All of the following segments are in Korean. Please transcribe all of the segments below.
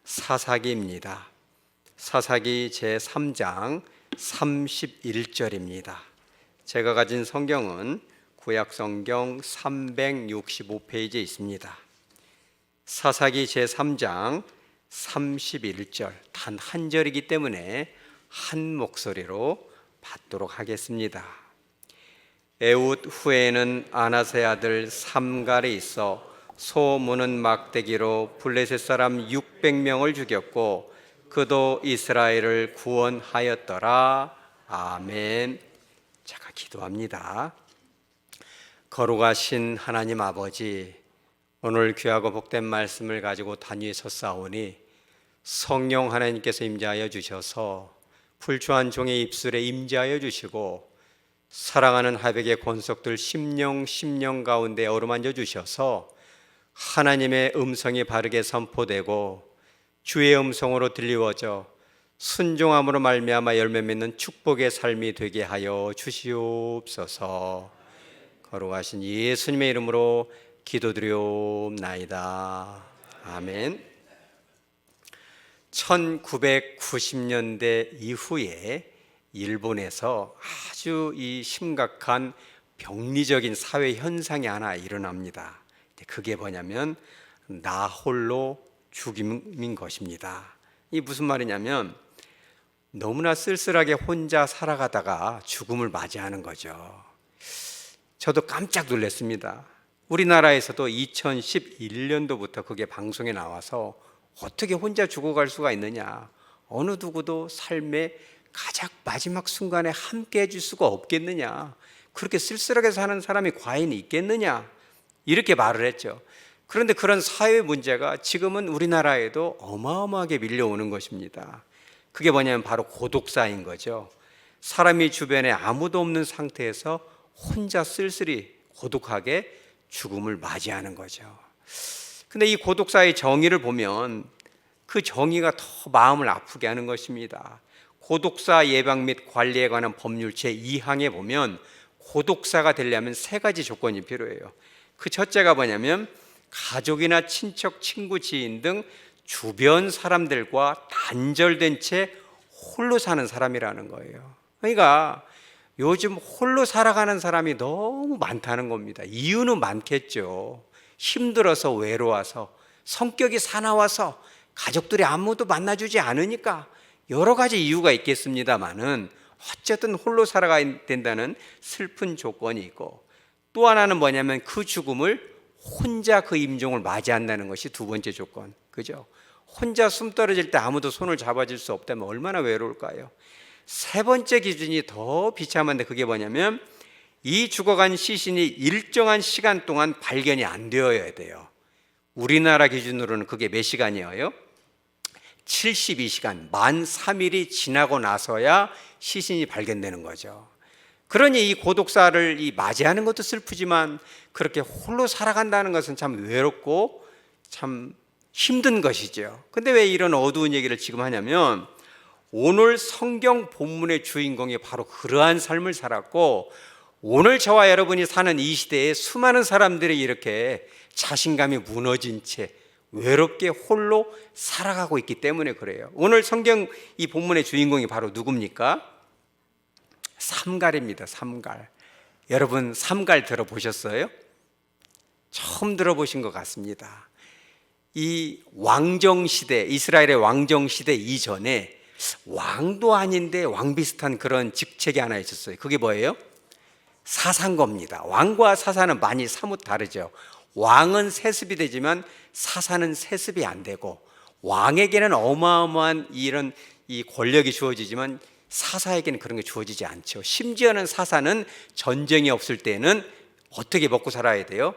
사사기입니다. 사사기 제3장 31절입니다. 제가 가진 성경은 구약성경 365페이지에 있습니다. 사사기 제3장 31절, 단 한 절이기 때문에 한 목소리로 받도록 하겠습니다. 에훗 후에는 아나세 아들 삼갈이 있어 소 무는 막대기로 블레셋 사람 600명을 죽였고 그도 이스라엘을 구원하였더라. 아멘. 제가 기도합니다. 거룩하신 하나님 아버지, 오늘 귀하고 복된 말씀을 가지고 단위에 섰사오니 성령 하나님께서 임재하여 주셔서 풀주한 종의 입술에 임재하여 주시고 사랑하는 하백의 권속들 심령 가운데 어루만져 주셔서 하나님의 음성이 바르게 선포되고 주의 음성으로 들리워져 순종함으로 말미암아 열매 맺는 축복의 삶이 되게 하여 주시옵소서. 거룩하신 예수님의 이름으로 기도드리옵나이다. 아멘. 1990년대 이후에 일본에서 아주 이 심각한 병리적인 사회 현상이 하나 일어납니다. 그게 뭐냐면 나 홀로 죽임인 것입니다. 이 무슨 말이냐면 너무나 쓸쓸하게 혼자 살아가다가 죽음을 맞이하는 거죠. 저도 깜짝 놀랐습니다. 우리나라에서도 2011년도부터 그게 방송에 나와서 어떻게 혼자 죽어갈 수가 있느냐, 어느 누구도 삶의 가장 마지막 순간에 함께 해줄 수가 없겠느냐, 그렇게 쓸쓸하게 사는 사람이 과연 있겠느냐, 이렇게 말을 했죠. 그런데 그런 사회 문제가 지금은 우리나라에도 어마어마하게 밀려오는 것입니다. 그게 뭐냐면 바로 고독사인 거죠. 사람이 주변에 아무도 없는 상태에서 혼자 쓸쓸히 고독하게 죽음을 맞이하는 거죠. 근데 이 고독사의 정의를 보면 그 정의가 더 마음을 아프게 하는 것입니다. 고독사 예방 및 관리에 관한 법률 제2항에 보면 고독사가 되려면 세 가지 조건이 필요해요. 그 첫째가 뭐냐면 가족이나 친척, 친구, 지인 등 주변 사람들과 단절된 채 홀로 사는 사람이라는 거예요. 그러니까 요즘 홀로 살아가는 사람이 너무 많다는 겁니다. 이유는 많겠죠. 힘들어서, 외로워서, 성격이 사나워서, 가족들이 아무도 만나주지 않으니까 여러 가지 이유가 있겠습니다만은 어쨌든 홀로 살아가야 된다는 슬픈 조건이 있고, 또 하나는 뭐냐면 그 죽음을 혼자 그 임종을 맞이한다는 것이 두 번째 조건. 그죠? 혼자 숨 떨어질 때 아무도 손을 잡아줄 수 없다면 얼마나 외로울까요? 세 번째 기준이 더 비참한데 그게 뭐냐면 이 죽어간 시신이 일정한 시간 동안 발견이 안 되어야 돼요. 우리나라 기준으로는 그게 몇 시간이에요? 72시간, 만 3일이 지나고 나서야 시신이 발견되는 거죠. 그러니 이 고독사를 맞이하는 것도 슬프지만 그렇게 홀로 살아간다는 것은 참 외롭고 참 힘든 것이죠. 근데 왜 이런 어두운 얘기를 지금 하냐면 오늘 성경 본문의 주인공이 바로 그러한 삶을 살았고 오늘 저와 여러분이 사는 이 시대에 수많은 사람들이 이렇게 자신감이 무너진 채 외롭게 홀로 살아가고 있기 때문에 그래요. 오늘 성경 이 본문의 주인공이 바로 누굽니까? 삼갈입니다. 삼갈. 여러분 삼갈 들어보셨어요? 처음 들어보신 것 같습니다. 이 왕정시대, 이스라엘의 왕정시대 이전에 왕도 아닌데 왕 비슷한 그런 직책이 하나 있었어요. 그게 뭐예요? 사사입니다. 왕과 사사는 많이 사뭇 다르죠. 왕은 세습이 되지만 사사는 세습이 안 되고 왕에게는 어마어마한 이런 이 권력이 주어지지만 사사에게는 그런 게 주어지지 않죠. 심지어는 사사는 전쟁이 없을 때는 어떻게 먹고 살아야 돼요?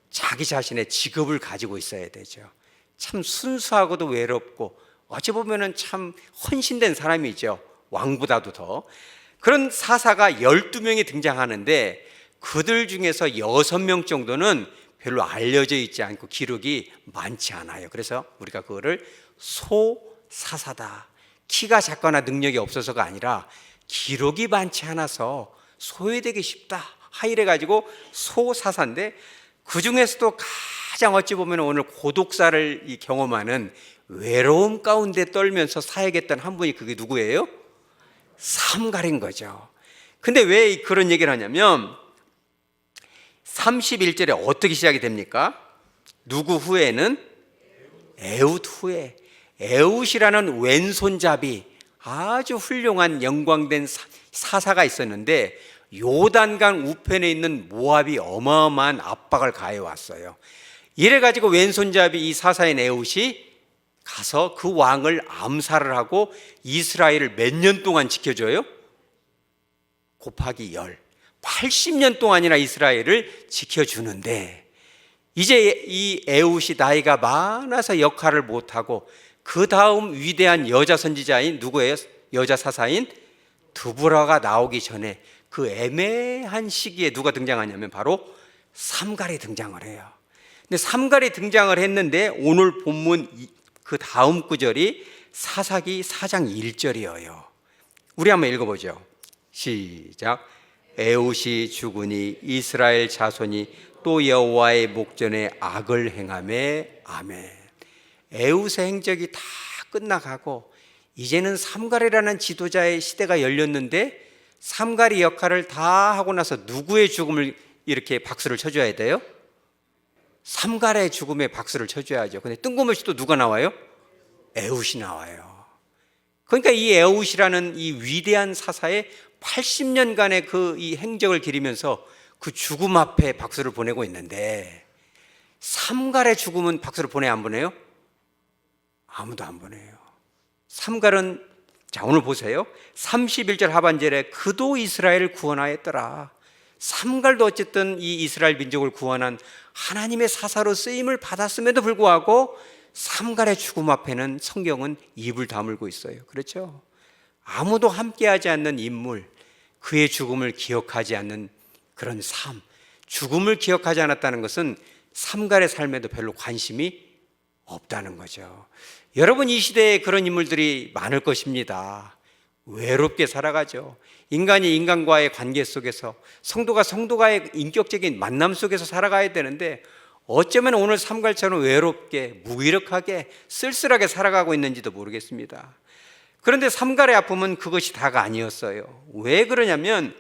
자기 자신의 직업을 가지고 있어야 되죠. 참 순수하고도 외롭고 어찌 보면은 참 헌신된 사람이죠. 왕보다도 더. 그런 사사가 12명이 등장하는데 그들 중에서 6명 정도는 별로 알려져 있지 않고 기록이 많지 않아요. 그래서 우리가 그거를 소사사다. 키가 작거나 능력이 없어서가 아니라 기록이 많지 않아서 소외되기 쉽다. 이래가지고 소사사인데 그 중에서도 가장 어찌 보면 오늘 고독사를 경험하는 외로움 가운데 떨면서 사역했던 한 분이 그게 누구예요? 삼갈인 거죠. 근데 왜 그런 얘기를 하냐면 31절에 어떻게 시작이 됩니까? 누구 후에는? 에웃 후에. 에웃이라는 왼손잡이 아주 훌륭한 영광된 사사가 있었는데 요단강 우편에 있는 모압이 어마어마한 압박을 가해왔어요. 이래가지고 왼손잡이 이 사사인 에웃이 가서 그 왕을 암살을 하고 이스라엘을 몇 년 동안 지켜줘요? 곱하기 10, 80년 동안이나 이스라엘을 지켜주는데 이제 이 에웃이 나이가 많아서 역할을 못하고 그 다음 위대한 여자 선지자인 누구예요? 여자 사사인 드보라가 나오기 전에 그 애매한 시기에 누가 등장하냐면 바로 삼갈이 등장을 해요. 근데 삼갈이 등장을 했는데 오늘 본문 그 다음 구절이 사사기 4장 1절이에요. 우리 한번 읽어보죠. 시작. 에웃이 죽으니 이스라엘 자손이 또 여호와의 목전에 악을 행하매. 아멘. 에웃의 행적이 다 끝나가고 이제는 삼갈이라는 지도자의 시대가 열렸는데 삼갈이 역할을 다 하고 나서 누구의 죽음을 이렇게 박수를 쳐줘야 돼요? 삼갈의 죽음에 박수를 쳐줘야죠. 근데 뜬금없이 또 누가 나와요? 에웃이 나와요. 그러니까 이 에웃이라는 이 위대한 사사의 80년간의 그 이 행적을 기리면서 그 죽음 앞에 박수를 보내고 있는데 삼갈의 죽음은 박수를 보내요, 안 보내요? 아무도 안 보내요. 삼갈은 자 오늘 보세요. 31절 하반절에 그도 이스라엘을 구원하였더라. 삼갈도 어쨌든 이 이스라엘 민족을 구원한 하나님의 사사로 쓰임을 받았음에도 불구하고 삼갈의 죽음 앞에는 성경은 입을 다물고 있어요. 그렇죠? 아무도 함께하지 않는 인물, 그의 죽음을 기억하지 않는 그런 삶, 죽음을 기억하지 않았다는 것은 삼갈의 삶에도 별로 관심이 없다는 거죠. 여러분, 이 시대에 그런 인물들이 많을 것입니다. 외롭게 살아가죠. 인간이 인간과의 관계 속에서, 성도가 성도와의 인격적인 만남 속에서 살아가야 되는데 어쩌면 오늘 삼갈처럼 외롭게, 무기력하게, 쓸쓸하게 살아가고 있는지도 모르겠습니다. 그런데 삼갈의 아픔은 그것이 다가 아니었어요. 왜 그러냐면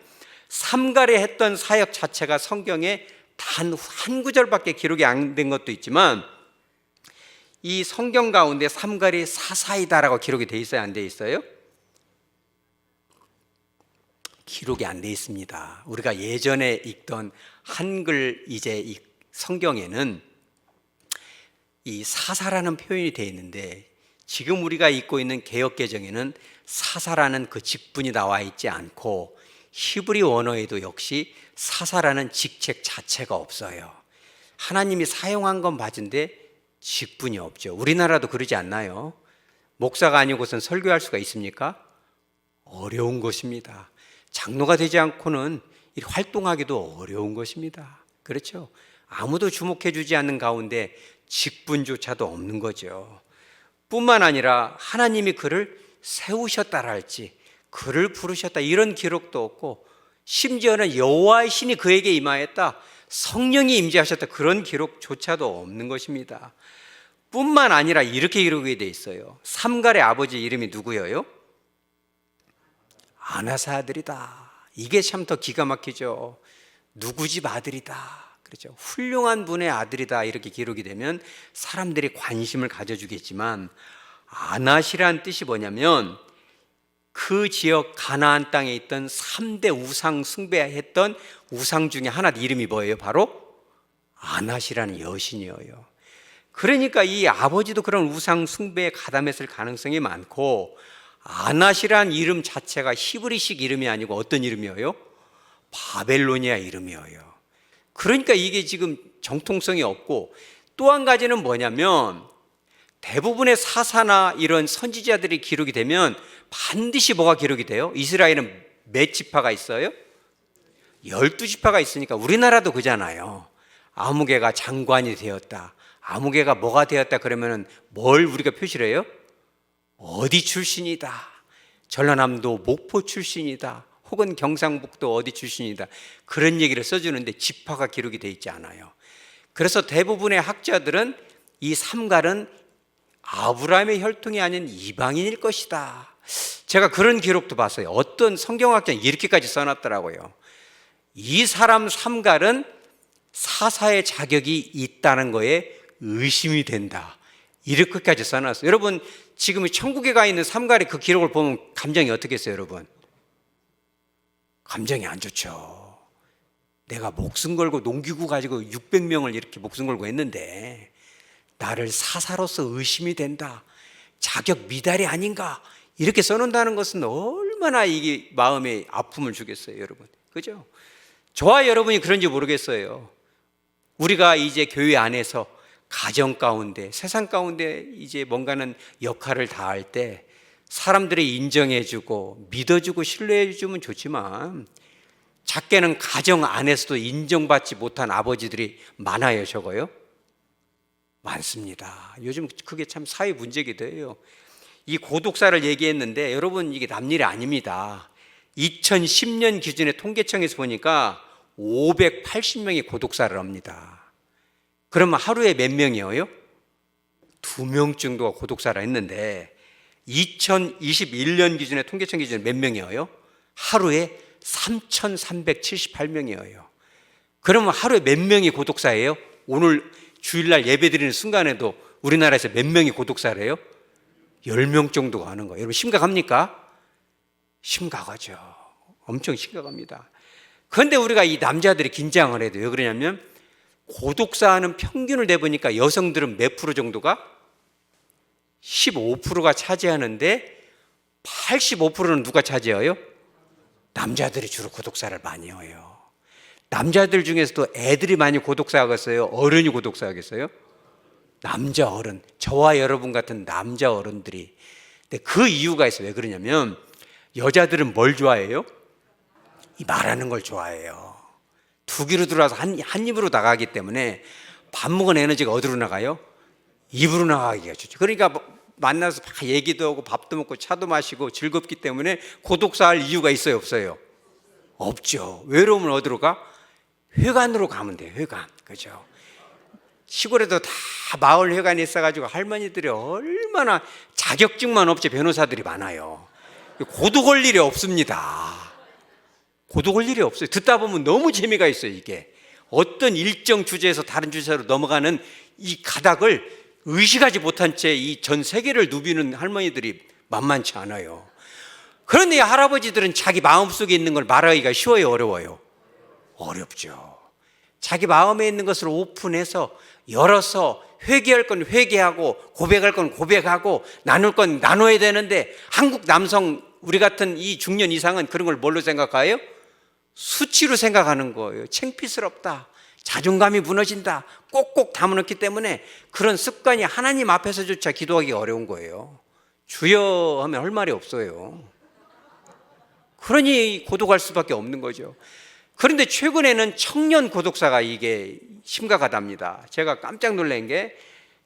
삼갈이 했던 사역 자체가 성경에 단 한 구절밖에 기록이 안 된 것도 있지만 이 성경 가운데 삼갈이 사사이다라고 기록이 돼 있어요, 안 돼 있어요? 기록이 안 돼 있습니다. 우리가 예전에 읽던 한글 이제 이 성경에는 이 사사라는 표현이 되어 있는데 지금 우리가 읽고 있는 개역개정에는 사사라는 그 직분이 나와 있지 않고 히브리 원어에도 역시 사사라는 직책 자체가 없어요. 하나님이 사용한 건 맞은데 직분이 없죠. 우리나라도 그러지 않나요? 목사가 아니고선 설교할 수가 있습니까? 어려운 것입니다. 장로가 되지 않고는 활동하기도 어려운 것입니다. 그렇죠? 아무도 주목해 주지 않는 가운데 직분조차도 없는 거죠. 뿐만 아니라 하나님이 그를 세우셨다 할지 그를 부르셨다 이런 기록도 없고 심지어는 여호와의 신이 그에게 임하였다, 성령이 임재하셨다 그런 기록조차도 없는 것입니다. 뿐만 아니라 이렇게 기록이 돼 있어요. 삼갈의 아버지 이름이 누구예요? 아나사 아들이다. 이게 참 더 기가 막히죠. 누구 집 아들이다. 그렇죠. 훌륭한 분의 아들이다 이렇게 기록이 되면 사람들이 관심을 가져주겠지만 아낫이란 뜻이 뭐냐면 그 지역 가나안 땅에 있던 3대 우상 숭배했던 우상 중에 하나 이름이 뭐예요? 바로 아낫이라는 여신이에요. 그러니까 이 아버지도 그런 우상 숭배에 가담했을 가능성이 많고 아낫이란 이름 자체가 히브리식 이름이 아니고 어떤 이름이에요? 바벨로니아 이름이에요. 그러니까 이게 지금 정통성이 없고 또 한 가지는 뭐냐면 대부분의 사사나 이런 선지자들이 기록이 되면 반드시 뭐가 기록이 돼요? 이스라엘은 몇 지파가 있어요? 12지파가 있으니까 우리나라도 그잖아요. 아무개가 장관이 되었다, 아무개가 뭐가 되었다 그러면 뭘 우리가 표시를 해요? 어디 출신이다, 전라남도 목포 출신이다, 혹은 경상북도 어디 출신이다 그런 얘기를 써주는데 지파가 기록이 되어 있지 않아요. 그래서 대부분의 학자들은 이 삼갈은 아브라함의 혈통이 아닌 이방인일 것이다. 제가 그런 기록도 봤어요. 어떤 성경학자는 이렇게까지 써놨더라고요. 이 사람 삼갈은 사사의 자격이 있다는 거에 의심이 된다. 이렇게까지 써놨어요. 여러분, 지금 천국에 가 있는 삼갈의 그 기록을 보면 감정이 어떻겠어요, 여러분? 감정이 안 좋죠. 내가 목숨 걸고 농기구 가지고 600명을 이렇게 목숨 걸고 했는데 나를 사사로서 의심이 된다. 자격 미달이 아닌가? 이렇게 써놓는다는 것은 얼마나 이게 마음에 아픔을 주겠어요, 여러분. 그죠? 저와 여러분이 그런지 모르겠어요. 우리가 이제 교회 안에서 가정 가운데, 세상 가운데 이제 뭔가는 역할을 다할 때 사람들이 인정해주고 믿어주고 신뢰해주면 좋지만 작게는 가정 안에서도 인정받지 못한 아버지들이 많아요, 적어요? 많습니다. 요즘 그게 참 사회 문제기도 해요. 이 고독사를 얘기했는데 여러분, 이게 남일이 아닙니다. 2010년 기준의 통계청에서 보니까 580명이 고독사를 합니다. 그러면 하루에 몇 명이에요? 2명 정도가 고독사를 했는데 2021년 기준의 통계청 기준에 몇 명이에요? 하루에 3,378명이에요. 그러면 하루에 몇 명이 고독사예요? 오늘 주일날 예배드리는 순간에도 우리나라에서 몇 명이 고독사를 해요? 10명 정도가 하는 거예요. 여러분, 심각합니까? 심각하죠. 엄청 심각합니다. 그런데 우리가 이 남자들이 긴장을 해도 왜 그러냐면 고독사하는 평균을 내보니까 여성들은 몇 프로 정도가? 15%가 차지하는데 85%는 누가 차지해요? 남자들이 주로 고독사를 많이 해요. 남자들 중에서도 애들이 많이 고독사하겠어요? 어른이 고독사하겠어요? 남자 어른, 저와 여러분 같은 남자 어른들이. 근데 그 이유가 있어요. 왜 그러냐면 여자들은 뭘 좋아해요? 이 말하는 걸 좋아해요. 두 귀로 들어와서 한 입으로 나가기 때문에 밥 먹은 에너지가 어디로 나가요? 입으로 나가기가 좋죠. 그러니까 만나서 막 얘기도 하고 밥도 먹고 차도 마시고 즐겁기 때문에 고독사할 이유가 있어요, 없어요? 없죠. 외로우면 어디로 가? 회관으로 가면 돼요. 회관. 그죠? 시골에도 다 마을 회관이 있어가지고 할머니들이 얼마나 자격증만 없지 변호사들이 많아요. 고독 올 일이 없습니다. 고독 올 일이 없어요. 듣다 보면 너무 재미가 있어요. 이게 어떤 일정 주제에서 다른 주제로 넘어가는 이 가닥을 의식하지 못한 채 이 전 세계를 누비는 할머니들이 만만치 않아요. 그런데 이 할아버지들은 자기 마음속에 있는 걸 말하기가 쉬워요, 어려워요? 어렵죠. 자기 마음에 있는 것을 오픈해서 열어서 회개할 건 회개하고 고백할 건 고백하고 나눌 건 나눠야 되는데 한국 남성 우리 같은 이 중년 이상은 그런 걸 뭘로 생각해요? 수치로 생각하는 거예요. 창피스럽다. 자존감이 무너진다. 꼭꼭 담아놓기 때문에 그런 습관이 하나님 앞에서조차 기도하기 어려운 거예요. 주여 하면 할 말이 없어요. 그러니 고독할 수밖에 없는 거죠. 그런데 최근에는 청년 고독사가 이게 심각하답니다. 제가 깜짝 놀란 게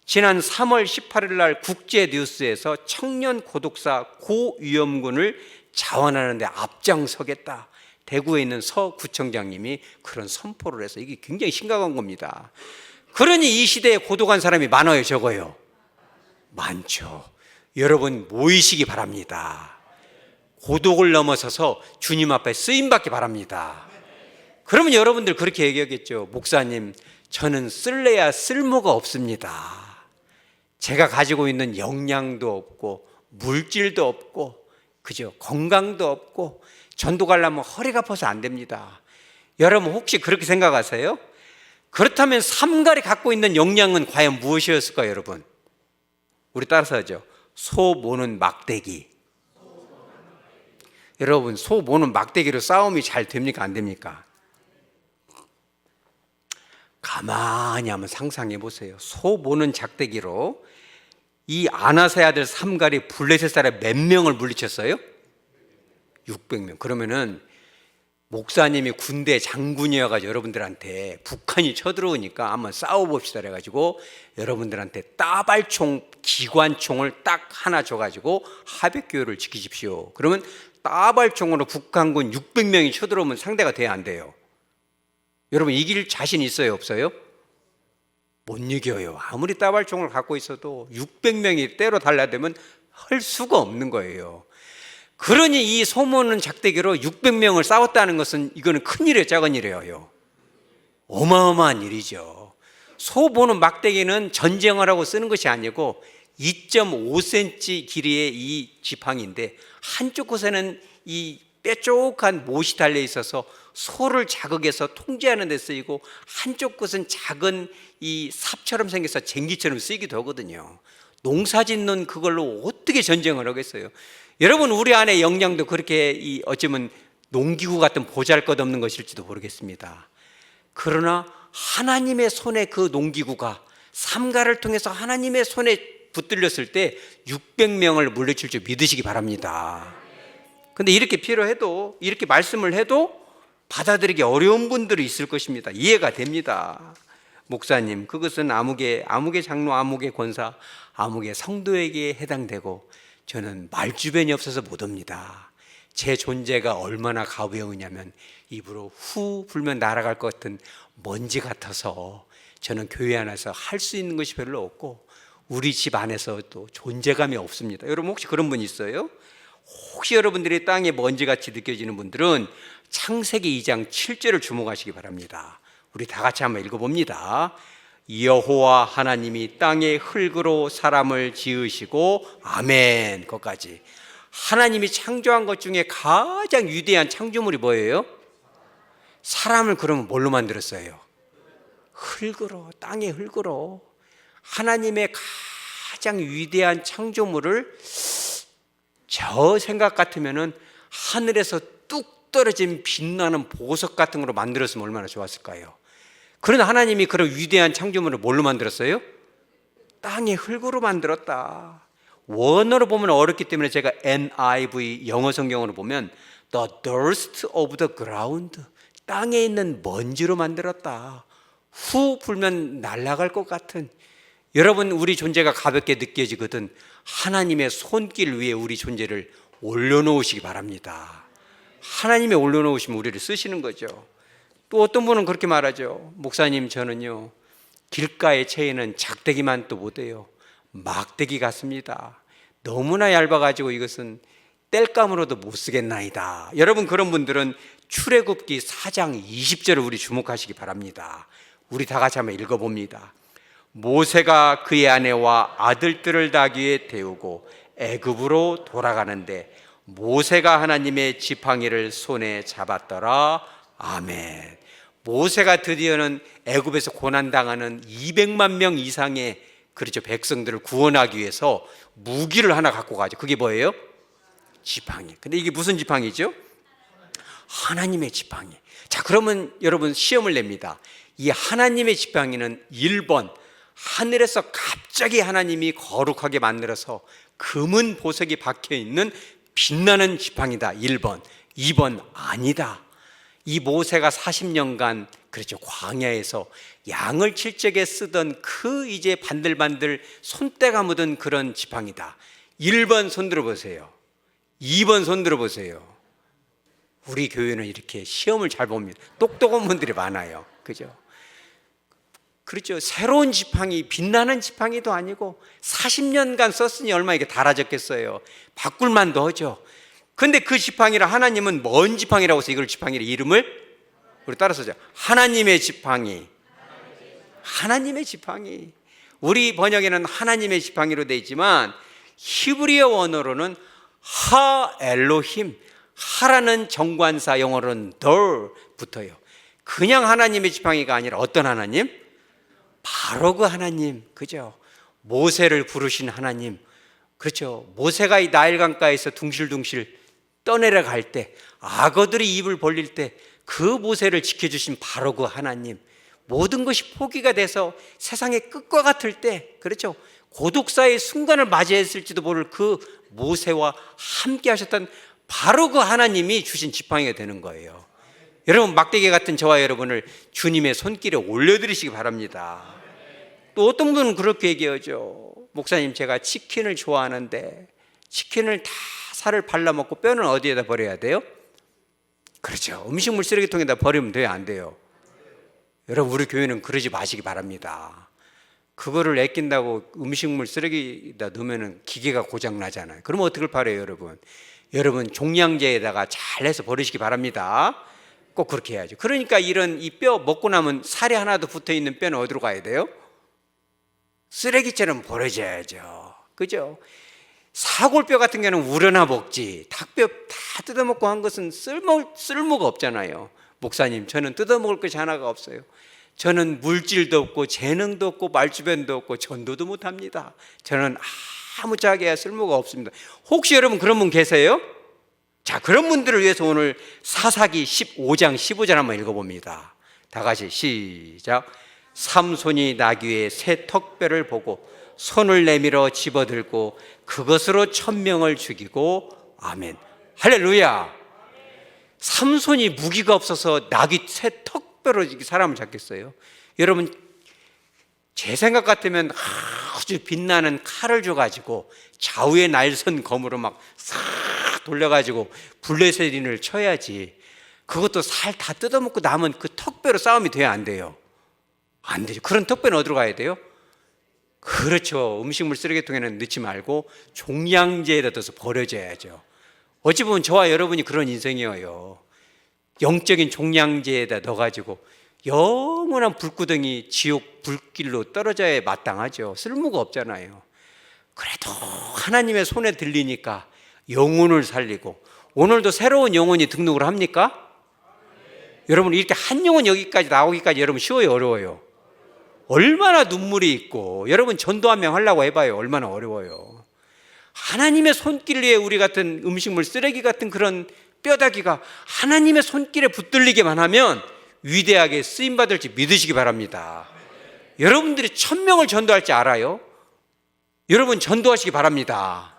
지난 3월 18일 날 국제 뉴스에서 청년 고독사 고위험군을 자원하는 데 앞장서겠다. 대구에 있는 서 구청장님이 그런 선포를 해서 이게 굉장히 심각한 겁니다. 그러니 이 시대에 고독한 사람이 많아요, 적어요? 많죠. 여러분 모이시기 바랍니다. 고독을 넘어서서 주님 앞에 쓰임받기 바랍니다. 그러면 여러분들 그렇게 얘기하겠죠. 목사님, 저는 쓸래야 쓸모가 없습니다. 제가 가지고 있는 영양도 없고 물질도 없고 그죠? 건강도 없고 전도 가려면 허리가 아파서 안 됩니다. 여러분 혹시 그렇게 생각하세요? 그렇다면 삼갈이 갖고 있는 역량은 과연 무엇이었을까요, 여러분? 우리 따라서 하죠. 소 모는 막대기. 여러분, 소 모는 막대기로 싸움이 잘 됩니까, 안 됩니까? 가만히 한번 상상해 보세요. 소 모는 작대기로 이 아나세 아들 삼갈이 블레셋 사람 몇 명을 물리쳤어요? 600명. 그러면은 목사님이 군대 장군이어가지고 여러분들한테 북한이 쳐들어오니까 한번 싸워봅시다 그래가지고 여러분들한테 따발총 기관총을 딱 하나 줘가지고 하백교회를 지키십시오. 그러면 따발총으로 북한군 600명이 쳐들어오면 상대가 돼야 안 돼요? 여러분 이길 자신 있어요, 없어요? 못 이겨요. 아무리 따발총을 갖고 있어도 600명이 때로 달라대면 할 수가 없는 거예요. 그러니 이 소모는 작대기로 600명을 싸웠다는 것은 이거는 큰일이에요, 작은 일이에요? 어마어마한 일이죠. 소 보는 막대기는 전쟁을 하고 쓰는 것이 아니고 2.5cm 길이의 이 지팡이인데 한쪽 곳에는 이 뾰족한 못이 달려 있어서 소를 자극해서 통제하는 데 쓰이고 한쪽 곳은 작은 이 삽처럼 생겨서 쟁기처럼 쓰이기도 하거든요. 농사 짓는 그걸로 어떻게 전쟁을 하겠어요? 여러분, 우리 안에 역량도 그렇게 어쩌면 농기구 같은 보잘것없는 것일지도 모르겠습니다. 그러나 하나님의 손에 그 농기구가 삼가를 통해서 하나님의 손에 붙들렸을 때 600명을 물리칠 줄 믿으시기 바랍니다. 근데 이렇게 필요해도, 이렇게 말씀을 해도 받아들이기 어려운 분들이 있을 것입니다. 이해가 됩니다. 목사님, 그것은 아무개 장로, 아무개 권사, 아무개 성도에게 해당되고 저는 말주변이 없어서 못 옵니다. 제 존재가 얼마나 가벼우냐면 입으로 후 불면 날아갈 것 같은 먼지 같아서 저는 교회 안에서 할 수 있는 것이 별로 없고 우리 집 안에서도 존재감이 없습니다. 여러분, 혹시 그런 분 있어요? 혹시 여러분들이 땅에 먼지같이 느껴지는 분들은 창세기 2장 7절을 주목하시기 바랍니다. 우리 다 같이 한번 읽어봅니다. 여호와 하나님이 땅의 흙으로 사람을 지으시고, 아멘. 거기까지. 하나님이 창조한 것 중에 가장 위대한 창조물이 뭐예요? 사람을 그러면 뭘로 만들었어요? 흙으로, 땅의 흙으로. 하나님의 가장 위대한 창조물을 저 생각 같으면은 하늘에서 뚝 떨어진 빛나는 보석 같은 거로 만들었으면 얼마나 좋았을까요? 그러나 하나님이 그런 위대한 창조물을 뭘로 만들었어요? 땅의 흙으로 만들었다. 원어로 보면 어렵기 때문에 제가 NIV 영어 성경으로 보면 The dust of the ground, 땅에 있는 먼지로 만들었다. 후 불면 날아갈 것 같은. 여러분, 우리 존재가 가볍게 느껴지거든 하나님의 손길 위에 우리 존재를 올려놓으시기 바랍니다. 하나님의 올려놓으시면 우리를 쓰시는 거죠. 또 어떤 분은 그렇게 말하죠. 목사님, 저는요 길가에 채이는 작대기만 또 못해요. 막대기 같습니다. 너무나 얇아가지고 이것은 땔감으로도 못 쓰겠나이다. 여러분, 그런 분들은 출애굽기 4장 20절을 우리 주목하시기 바랍니다. 우리 다 같이 한번 읽어봅니다. 모세가 그의 아내와 아들들을 나귀에 태우고 애굽으로 돌아가는데 모세가 하나님의 지팡이를 손에 잡았더라. 아멘. 모세가 드디어는 애굽에서 고난당하는 200만 명 이상의 그렇죠 백성들을 구원하기 위해서 무기를 하나 갖고 가죠. 그게 뭐예요? 지팡이. 근데 이게 무슨 지팡이죠? 하나님의 지팡이. 자, 그러면 여러분 시험을 냅니다. 이 하나님의 지팡이는 1번 하늘에서 갑자기 하나님이 거룩하게 만들어서 금은 보석이 박혀있는 빛나는 지팡이다. 1번. 2번 아니다. 이 모세가 40년간 그렇죠 광야에서 양을 칠 적에 쓰던 그 이제 반들반들 손때가 묻은 그런 지팡이다. 1번 손 들어보세요. 2번 손 들어보세요. 우리 교회는 이렇게 시험을 잘 봅니다. 똑똑한 분들이 많아요. 그죠? 그렇죠. 새로운 지팡이, 빛나는 지팡이도 아니고 40년간 썼으니 얼마나 이게 달아졌겠어요. 바꿀 만도 하죠. 근데 그 지팡이를 하나님은 뭔 지팡이라고 해서 이걸 지팡이를 이름을 우리 따라서 하자. 하나님의 지팡이. 하나님의 지팡이. 우리 번역에는 하나님의 지팡이로 되어 있지만 히브리어 원어로는 하 엘로힘, 하라는 정관사 영어로는 덜 붙어요. 그냥 하나님의 지팡이가 아니라 어떤 하나님? 바로 그 하나님. 그죠? 모세를 부르신 하나님. 그렇죠. 모세가 이 나일강가에서 둥실둥실 떠내려갈 때, 악어들이 입을 벌릴 때 그 모세를 지켜주신 바로 그 하나님. 모든 것이 포기가 돼서 세상의 끝과 같을 때, 그렇죠, 고독사의 순간을 맞이했을지도 모를 그 모세와 함께 하셨던 바로 그 하나님이 주신 지팡이가 되는 거예요. 여러분, 막대기 같은 저와 여러분을 주님의 손길에 올려드리시기 바랍니다. 또 어떤 분은 그렇게 얘기하죠. 목사님, 제가 치킨을 좋아하는데 치킨을 다 살을 발라먹고 뼈는 어디에다 버려야 돼요? 그렇죠. 음식물 쓰레기통에다 버리면 돼요, 안 돼요? 여러분, 우리 교회는 그러지 마시기 바랍니다. 그거를 아낀다고 음식물 쓰레기에다 넣으면 기계가 고장 나잖아요. 그러면 어떡을 바래요, 여러분? 여러분 종량제에다가 잘 해서 버리시기 바랍니다. 꼭 그렇게 해야죠. 그러니까 이런 이 뼈 먹고 나면 살이 하나도 붙어 있는 뼈는 어디로 가야 돼요? 쓰레기처럼 버려져야죠. 그죠? 사골뼈 같은 경우는 우려나 먹지, 닭뼈 다 뜯어먹고 한 것은 쓸모가 없잖아요. 목사님, 저는 뜯어먹을 것이 하나가 없어요. 저는 물질도 없고 재능도 없고 말주변도 없고 전도도 못합니다. 저는 아무짝에야 쓸모가 없습니다. 혹시 여러분 그런 분 계세요? 자, 그런 분들을 위해서 오늘 사사기 15장 15절 한번 읽어봅니다. 다 같이 시작. 삼손이 나귀의 새 턱뼈를 보고 손을 내밀어 집어들고 그것으로 1000명을 죽이고 아멘. 할렐루야. 삼손이 무기가 없어서 나귀 새 턱뼈로 사람을 잡겠어요? 여러분, 제 생각 같으면 아주 빛나는 칼을 줘가지고 좌우에 날선 검으로 막 싹 돌려가지고 블레셋인을 쳐야지. 그것도 살 다 뜯어먹고 남은 그 턱뼈로 싸움이 돼야 안 돼요? 안 되죠. 그런 턱뼈는 어디로 가야 돼요? 그렇죠. 음식물 쓰레기통에는 넣지 말고 종량제에다 넣어서 버려져야죠. 어찌 보면 저와 여러분이 그런 인생이에요. 영적인 종량제에다 넣어가지고 영원한 불구덩이 지옥 불길로 떨어져야 마땅하죠. 쓸모가 없잖아요. 그래도 하나님의 손에 들리니까 영혼을 살리고, 오늘도 새로운 영혼이 등록을 합니까? 여러분, 이렇게 한 영혼 여기까지 나오기까지 여러분 쉬워요, 어려워요? 얼마나 눈물이 있고, 여러분 전도 한 명 하려고 해봐요. 얼마나 어려워요. 하나님의 손길 위에 우리 같은 음식물 쓰레기 같은 그런 뼈다귀가 하나님의 손길에 붙들리게만 하면 위대하게 쓰임받을지 믿으시기 바랍니다. 여러분들이 1000명을 전도할지 알아요? 여러분 전도하시기 바랍니다.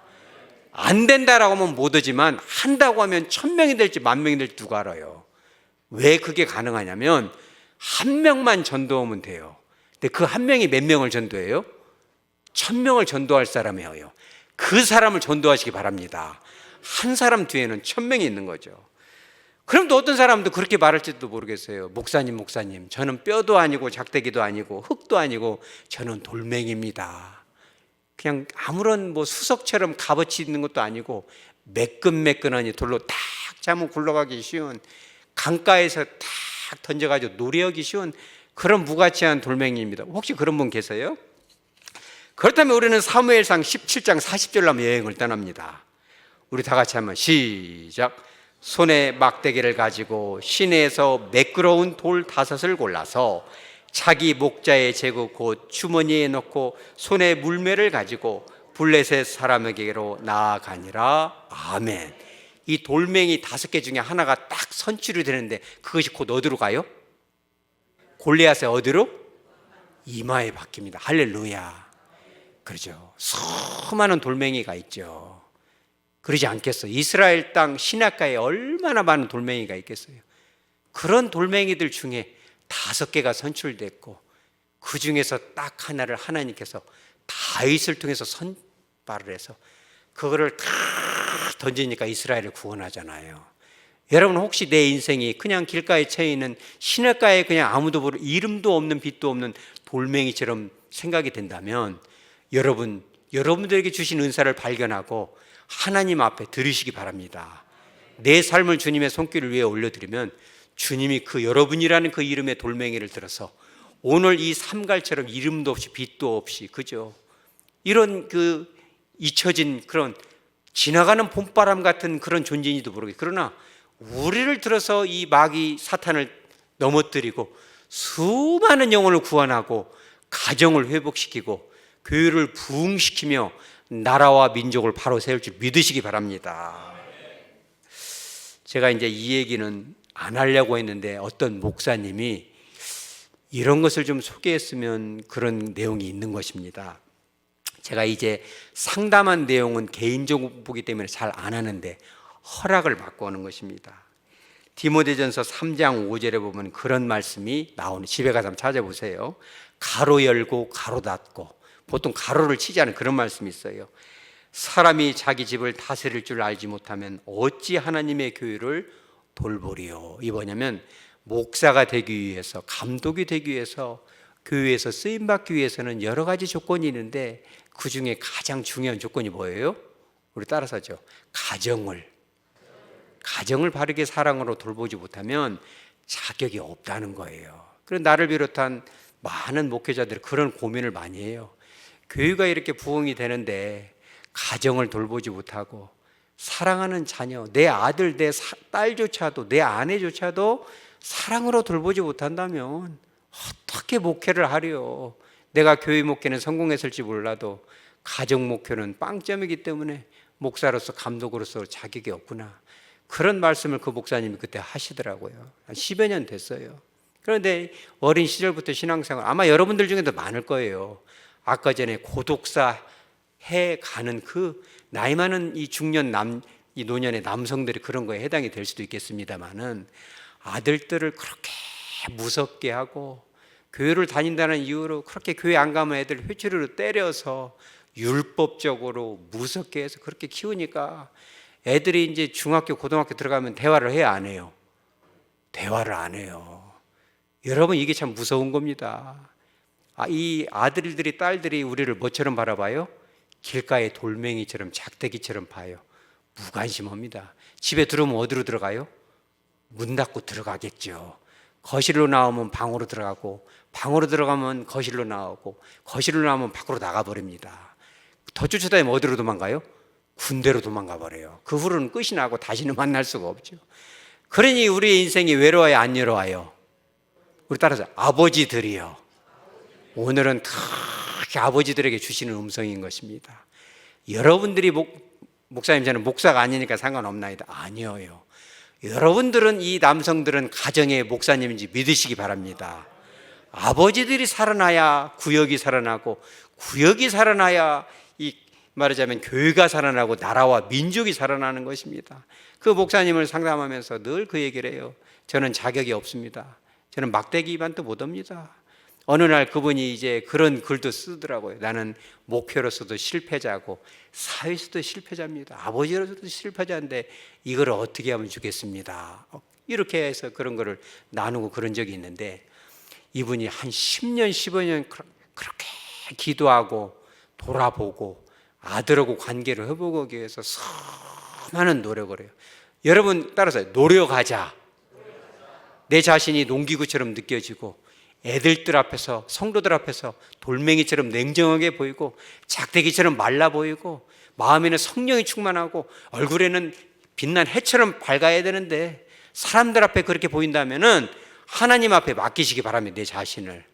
안 된다라고 하면 못 오지만 한다고 하면 1000명이 될지 10,000명이 될지 누가 알아요? 왜 그게 가능하냐면 한 명만 전도하면 돼요. 근데 그 한 명이 몇 명을 전도해요? 1000명을 전도할 사람이에요. 그 사람을 전도하시기 바랍니다. 한 사람 뒤에는 1000명이 있는 거죠. 그럼 또 어떤 사람도 그렇게 말할지도 모르겠어요. 목사님, 저는 뼈도 아니고 작대기도 아니고 흙도 아니고 저는 돌멩이입니다. 그냥 아무런 뭐 수석처럼 값어치 있는 것도 아니고 매끈매끈하니 돌로 탁 차면 굴러가기 쉬운, 강가에서 탁 던져가지고 노래하기 쉬운 그런 무가치한 돌멩이입니다. 혹시 그런 분 계세요? 그렇다면 우리는 사무엘상 17장 40절로 한번 여행을 떠납니다. 우리 다 같이 한번 시작. 손에 막대기를 가지고 시내에서 매끄러운 돌 5을 골라서 자기 목자의 제구 곧 주머니에 넣고 손에 물매를 가지고 블레셋 사람에게로 나아가니라. 아멘. 이 돌멩이 5개 중에 하나가 딱 선출이 되는데 그것이 곧 어디로 가요? 골리앗의 어디로? 이마에 박힙니다. 할렐루야. 그렇죠. 수많은 돌멩이가 있죠. 그러지 않겠어요? 이스라엘 땅 시냇가에 얼마나 많은 돌멩이가 있겠어요? 그런 돌멩이들 중에 5개가 선출됐고 그 중에서 딱 하나를 하나님께서 다윗을 통해서 선발을 해서 그거를 다 던지니까 이스라엘을 구원하잖아요. 여러분, 혹시 내 인생이 그냥 길가에 처해 있는 시냇가에 그냥 아무도 모르는 이름도 없는 빛도 없는 돌멩이처럼 생각이 된다면 여러분들에게 주신 은사를 발견하고 하나님 앞에 들으시기 바랍니다. 내 삶을 주님의 손길을 위해 올려드리면 주님이 그 여러분이라는 그 이름의 돌멩이를 들어서 오늘 이 삼갈처럼 이름도 없이 빛도 없이, 그죠? 이런 그 잊혀진 그런 지나가는 봄바람 같은 그런 존재인지도 모르겠어요. 그러나 우리를 들어서 이 마귀 사탄을 넘어뜨리고 수많은 영혼을 구원하고 가정을 회복시키고 교회를 부흥시키며 나라와 민족을 바로 세울 줄 믿으시기 바랍니다. 제가 이제 이 얘기는 안 하려고 했는데 어떤 목사님이 이런 것을 좀 소개했으면 그런 내용이 있는 것입니다. 제가 이제 상담한 내용은 개인적으로 보기 때문에 잘 안 하는데 허락을 받고 하는 것입니다. 디모데전서 3장 5절에 보면 그런 말씀이 나오는, 집에 가서 한번 찾아보세요. 가로 열고 가로 닫고, 보통 가로를 치지 않은 그런 말씀이 있어요. 사람이 자기 집을 다스릴 줄 알지 못하면 어찌 하나님의 교회를 돌보리요. 이 뭐냐면 목사가 되기 위해서, 감독이 되기 위해서 교회에서 쓰임받기 위해서는 여러 가지 조건이 있는데 그 중에 가장 중요한 조건이 뭐예요? 우리 따라서죠. 가정을 바르게 사랑으로 돌보지 못하면 자격이 없다는 거예요. 그래서 나를 비롯한 많은 목회자들이 그런 고민을 많이 해요. 교회가 이렇게 부흥이 되는데 가정을 돌보지 못하고 사랑하는 자녀, 내 아들, 내 딸조차도, 내 아내조차도 사랑으로 돌보지 못한다면 어떻게 목회를 하려? 내가 교회 목회는 성공했을지 몰라도 가정 목회는 빵점이기 때문에 목사로서 감독으로서 자격이 없구나. 그런 말씀을 그 목사님이 그때 하시더라고요. 한 10여 년 됐어요. 그런데 어린 시절부터 신앙생활, 아마 여러분들 중에도 많을 거예요. 아까 전에 고독사 해 가는 그 나이 많은 이 중년 이 노년의 남성들이 그런 거에 해당이 될 수도 있겠습니다만은 아들들을 그렇게 무섭게 하고 교회를 다닌다는 이유로 그렇게 교회 안 가면 애들 회초리로 때려서 율법적으로 무섭게 해서 그렇게 키우니까 애들이 이제 중학교, 고등학교 들어가면 대화를 해야 안 해요? 대화를 안 해요. 여러분, 이게 참 무서운 겁니다. 이 아들들이, 딸들이 우리를 뭐처럼 바라봐요? 길가의 돌멩이처럼, 작대기처럼 봐요. 무관심합니다. 집에 들어오면 어디로 들어가요? 문 닫고 들어가겠죠. 거실로 나오면 방으로 들어가고, 방으로 들어가면 거실로 나오고, 거실로 나오면 밖으로 나가버립니다. 더 쫓아다니면 어디로 도망가요? 군대로 도망가 버려요. 그 후로는 끝이 나고 다시는 만날 수가 없죠. 그러니 우리의 인생이 외로워요, 안 외로워요? 우리 따라서 아버지들이요. 오늘은 특히 아버지들에게 주시는 음성인 것입니다. 여러분들이 목사님, 저는 목사가 아니니까 상관없나이다. 아니에요. 여러분들은, 이 남성들은 가정의 목사님인지 믿으시기 바랍니다. 아버지들이 살아나야 구역이 살아나고, 구역이 살아나야 말하자면 교회가 살아나고 나라와 민족이 살아나는 것입니다. 그 목사님을 상담하면서 늘 그 얘기를 해요. 저는 자격이 없습니다. 저는 막대기 입안도 못합니다. 어느 날 그분이 이제 그런 글도 쓰더라고요. 나는 목회로서도 실패자고 사회에서도 실패자입니다. 아버지로서도 실패자인데 이걸 어떻게 하면 좋겠습니다. 이렇게 해서 그런 거를 나누고 그런 적이 있는데, 이분이 한 10년, 15년 그렇게 기도하고 돌아보고 아들하고 관계를 회복하기 위해서 수많은 노력을 해요. 여러분 따라서 노력하자. 내 자신이 농기구처럼 느껴지고 애들들 앞에서, 성도들 앞에서 돌멩이처럼 냉정하게 보이고 작대기처럼 말라 보이고 마음에는 성령이 충만하고 얼굴에는 빛난 해처럼 밝아야 되는데 사람들 앞에 그렇게 보인다면은 하나님 앞에 맡기시기 바랍니다. 내 자신을.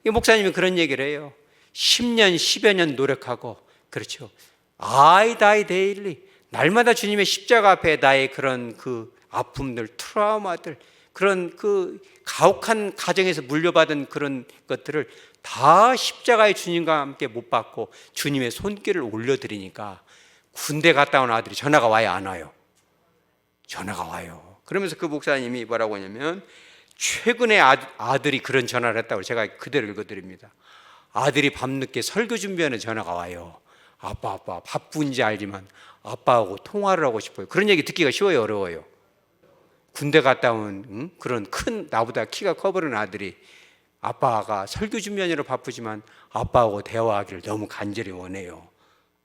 이 목사님이 그런 얘기를 해요. 10년, 10여 년 노력하고, 그렇죠, I die daily, 날마다 주님의 십자가 앞에 나의 그런 그 아픔들, 트라우마들, 그런 그 가혹한 가정에서 물려받은 그런 것들을 다 십자가의 주님과 함께 못 받고 주님의 손길을 올려드리니까 군대 갔다 온 아들이 전화가 와요, 안 와요? 전화가 와요. 그러면서 그 목사님이 뭐라고 하냐면, 최근에 아들이 그런 전화를 했다고 제가 그대로 읽어드립니다. 아들이 밤늦게 설교 준비하는 전화가 와요. 아빠 바쁜지 알지만 아빠하고 통화를 하고 싶어요. 그런 얘기 듣기가 쉬워요, 어려워요? 군대 갔다 온 그런 큰, 나보다 키가 커버린 아들이 아빠가 설교 준비하느라 바쁘지만 아빠하고 대화하기를 너무 간절히 원해요.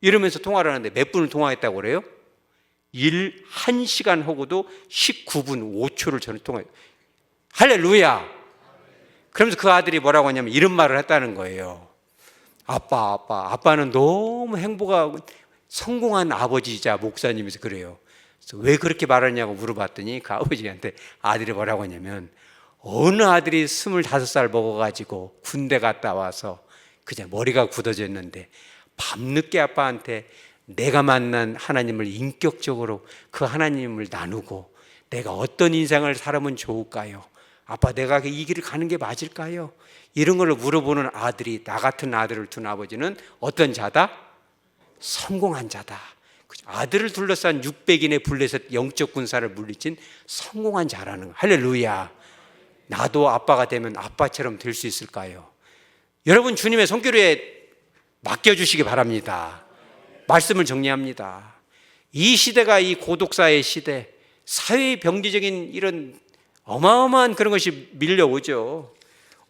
이러면서 통화를 하는데 몇 분을 통화했다고 그래요? 1시간 하고도 19분 5초를 저는 통화해요. 할렐루야! 그러면서 그 아들이 뭐라고 하냐면 이런 말을 했다는 거예요. 아빠는 너무 행복하고 성공한 아버지이자 목사님이서 그래요. 그래서 왜 그렇게 말하냐고 물어봤더니 그 아버지한테 아들이 뭐라고 하냐면, 어느 아들이 25살 먹어가지고 군대 갔다 와서 그냥 머리가 굳어졌는데 밤늦게 아빠한테 내가 만난 하나님을 인격적으로 그 하나님을 나누고 내가 어떤 인생을 살면 좋을까요? 아빠, 내가 이 길을 가는 게 맞을까요? 이런 걸 물어보는 아들이, 나 같은 아들을 둔 아버지는 어떤 자다? 성공한 자다. 아들을 둘러싼 600인의 블레셋 영적 군사를 물리친 성공한 자라는 거. 할렐루야. 나도 아빠가 되면 아빠처럼 될 수 있을까요? 여러분, 주님의 손길에 맡겨주시기 바랍니다. 말씀을 정리합니다. 이 시대가 이 고독사의 시대, 사회의 병리적인 이런 어마어마한 그런 것이 밀려오죠.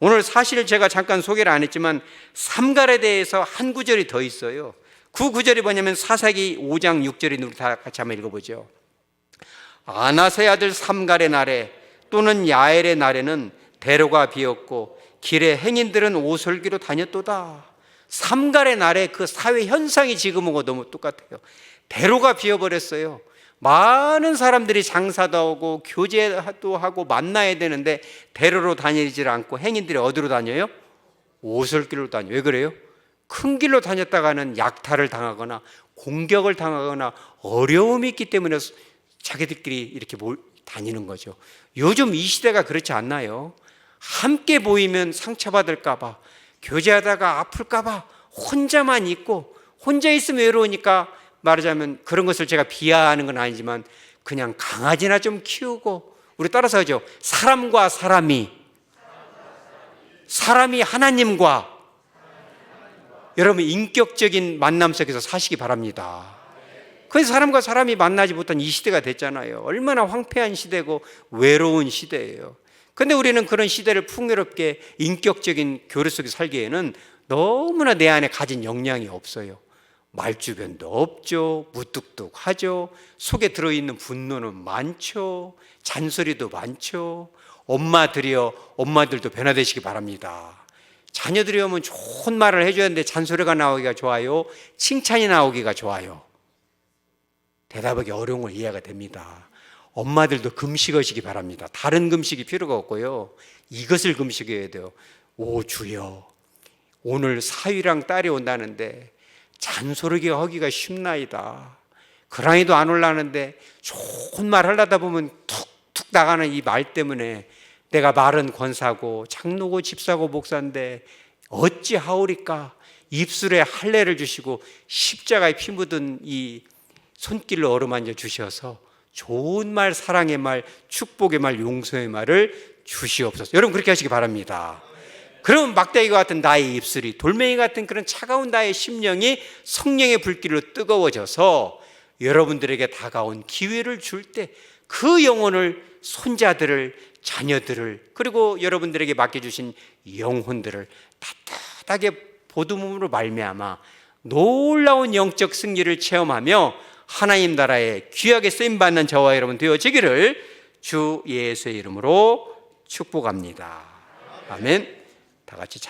오늘 사실 제가 잠깐 소개를 안 했지만 삼갈에 대해서 한 구절이 더 있어요. 그 구절이 뭐냐면 사사기 5장 6절이 우리 다 같이 한번 읽어보죠. 아나세 아들 삼갈의 날에 또는 야엘의 날에는 대로가 비었고 길에 행인들은 오솔기로 다녔도다. 삼갈의 날에 그 사회 현상이 지금하고 너무 똑같아요. 대로가 비어버렸어요. 많은 사람들이 장사도 하고 교제도 하고 만나야 되는데 대로로 다니질 않고 행인들이 어디로 다녀요? 오솔길로 다녀요. 왜 그래요? 큰 길로 다녔다가는 약탈을 당하거나 공격을 당하거나 어려움이 있기 때문에 자기들끼리 이렇게 다니는 거죠. 요즘 이 시대가 그렇지 않나요? 함께 보이면 상처받을까 봐, 교제하다가 아플까 봐 혼자만 있고, 혼자 있으면 외로우니까 말하자면 그런 것을 제가 비하하는 건 아니지만 그냥 강아지나 좀 키우고, 우리 따라서 하죠. 사람과 사람이 하나님과 여러분 인격적인 만남 속에서 사시기 바랍니다. 그래서 사람과 사람이 만나지 못한 이 시대가 됐잖아요. 얼마나 황폐한 시대고 외로운 시대예요. 그런데 우리는 그런 시대를 풍요롭게 인격적인 교류 속에 살기에는 너무나 내 안에 가진 역량이 없어요. 말주변도 없죠. 무뚝뚝하죠. 속에 들어있는 분노는 많죠. 잔소리도 많죠. 엄마들도 변화되시기 바랍니다. 자녀들이 오면 좋은 말을 해줘야 하는데 잔소리가 나오기가 좋아요? 칭찬이 나오기가 좋아요? 대답하기 어려운 걸 이해가 됩니다. 엄마들도 금식하시기 바랍니다. 다른 금식이 필요가 없고요. 이것을 금식해야 돼요. 오 주여, 오늘 사위랑 딸이 온다는데 잔소리가 하기가 쉽나이다. 그랑이도 안 올라는데 좋은 말 하려다 보면 툭툭 나가는 이 말 때문에 내가 말은 권사고 장로고 집사고 목사인데 어찌하오리까. 입술에 할례를 주시고 십자가에 피 묻은 이 손길로 어루만져 주셔서 좋은 말, 사랑의 말, 축복의 말, 용서의 말을 주시옵소서. 여러분 그렇게 하시기 바랍니다. 그러면 막대기와 같은 나의 입술이, 돌멩이 같은 그런 차가운 나의 심령이 성령의 불길로 뜨거워져서 여러분들에게 다가온 기회를 줄 때 그 영혼을, 손자들을, 자녀들을, 그리고 여러분들에게 맡겨주신 영혼들을 따뜻하게 보듬음으로 말미암아 놀라운 영적 승리를 체험하며 하나님 나라에 귀하게 쓰임받는 저와 여러분 되어지기를 주 예수의 이름으로 축복합니다. 아멘. 다 같이 찬